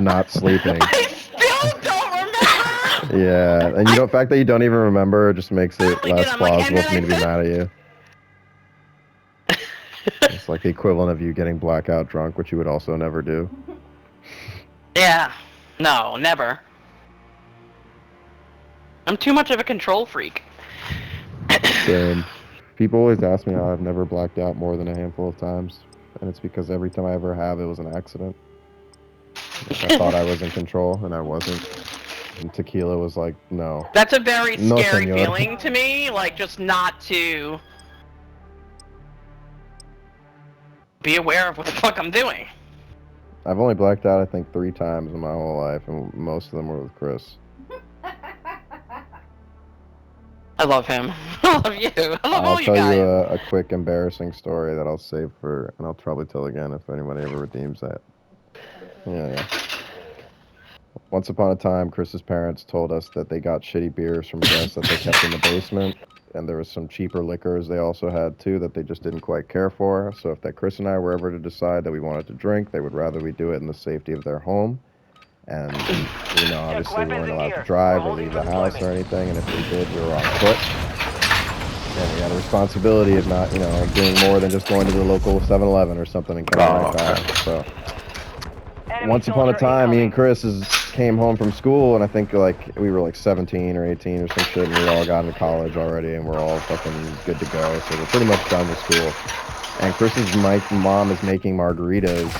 not sleeping. I still don't remember. Yeah, and the fact that you don't even remember just makes it less I'm like, and plausible then for me I to be said, mad at you. It's like the equivalent of you getting blackout drunk, which you would also never do. yeah, no, never. I'm too much of a control freak. Same. People always ask me how I've never blacked out more than a handful of times, and it's because every time I ever have, it was an accident. Like, I thought I was in control, and I wasn't. And tequila was like, no. That's a very No, scary senor. feeling to me, like, just not to be aware of what the fuck I'm doing. I've only blacked out, I think, 3 times in my whole life, and most of them were with Chris. I love him. I love you. I love I'll all you tell you guys. a quick embarrassing story that I'll save for, and I'll probably tell again if anybody ever redeems that. Yeah. Once upon a time, Chris's parents told us that they got shitty beers from guests that they kept in the basement, and there was some cheaper liquors they also had too that they just didn't quite care for. So if that Chris and I were ever to decide that we wanted to drink, they would rather we do it in the safety of their home. And obviously we weren't allowed to drive or leave the house or anything, and if we did, we were on foot. And we had a responsibility of not, doing more than just going to the local 7-Eleven or something and coming right back. So once upon a time, me and Chris came home from school, and I think we were 17 or 18 or some shit, and we all got into college already, and we're all fucking good to go. So we're pretty much done with school. And Chris's mom is making margaritas,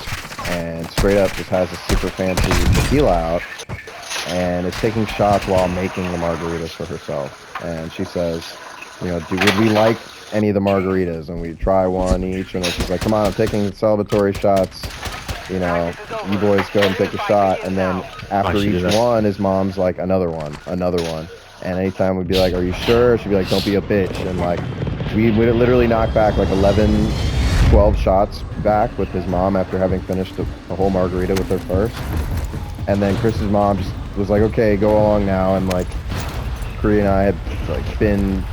and straight up just has a super fancy tequila out, and is taking shots while making the margaritas for herself. And she says, would we like any of the margaritas? And we try one each, and she's like, come on, I'm taking celebratory shots. You boys go and take a shot. And then after each one, his mom's like, another one. And anytime we'd be like, are you sure? She'd be like, don't be a bitch. And we would literally knock back 11, 12 shots back with his mom after having finished a whole margarita with her first. And then Chris's mom just was like, okay, go along now. And Kree and I had been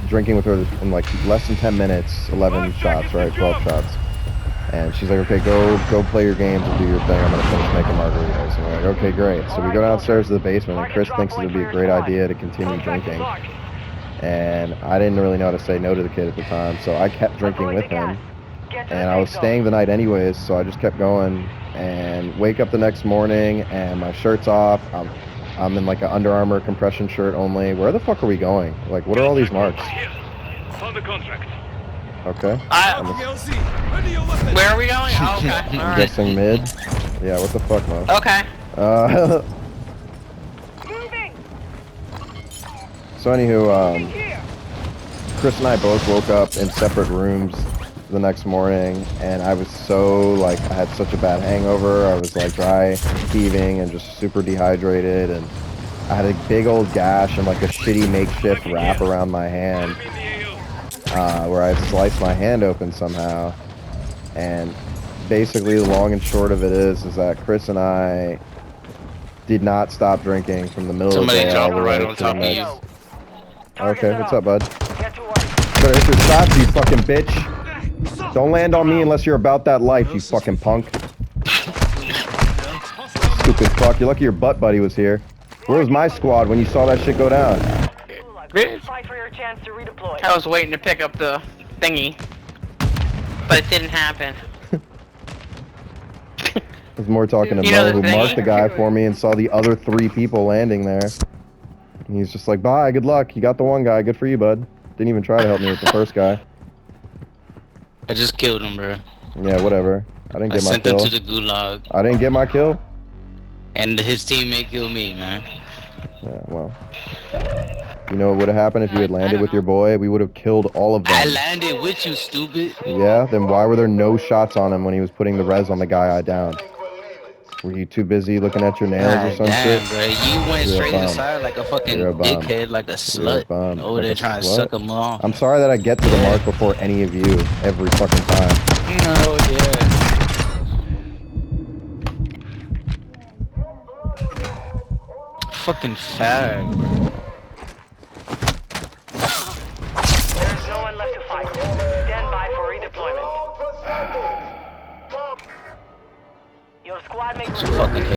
drinking with her in less than 10 minutes, 11 shots, right? 12 shots. And she's like, okay, go play your games and do your thing. I'm going to finish making margaritas. And we're like, okay, great. So we go downstairs to the basement, and Chris thinks it would be a great idea to continue drinking. And I didn't really know how to say no to the kid at the time, so I kept drinking with him. And I was staying the night anyways, so I just kept going. And wake up the next morning, and my shirt's off. I'm in an Under Armour compression shirt only. Where the fuck are we going? What are all these marks? Found the contract. Okay. Where are we going? Oh, okay. I'm guessing mid. Yeah, what the fuck, Mo? Okay. So anywho, Chris and I both woke up in separate rooms the next morning, and I was so I had such a bad hangover. I was dry heaving and just super dehydrated, and I had a big old gash and a shitty makeshift wrap around my hand. Where I sliced my hand open somehow. And basically the long and short of it is that Chris and I did not stop drinking from the middle of the day all the way to the next. Okay, what's up, bud? Better hit your shots, you fucking bitch. Don't land on me unless you're about that life, you fucking punk. Stupid fuck. You're lucky your butt buddy was here. Where was my squad when you saw that shit go down? I was waiting to pick up the thingy, but it didn't happen. I was more talking to Mo, who marked the guy for me and saw the other 3 people landing there. And he's just like, bye, good luck. You got the one guy. Good for you, bud. Didn't even try to help me with the first guy. I just killed him, bro. Yeah, whatever. I didn't get my kill. I sent him to the gulag. I didn't get my kill? And his teammate killed me, man. Yeah, well. You know what would have happened if you had landed with your boy? We would have killed all of them. I landed with you, stupid. Yeah, then why were there no shots on him when he was putting the res on the guy I downed? Were you too busy looking at your nails or some shit? Bro. You went straight inside like a fucking dickhead, like a slut. Over there trying to suck him off. I'm sorry that I get to the mark before any of you every fucking time. No, yeah. Fucking fag, bro.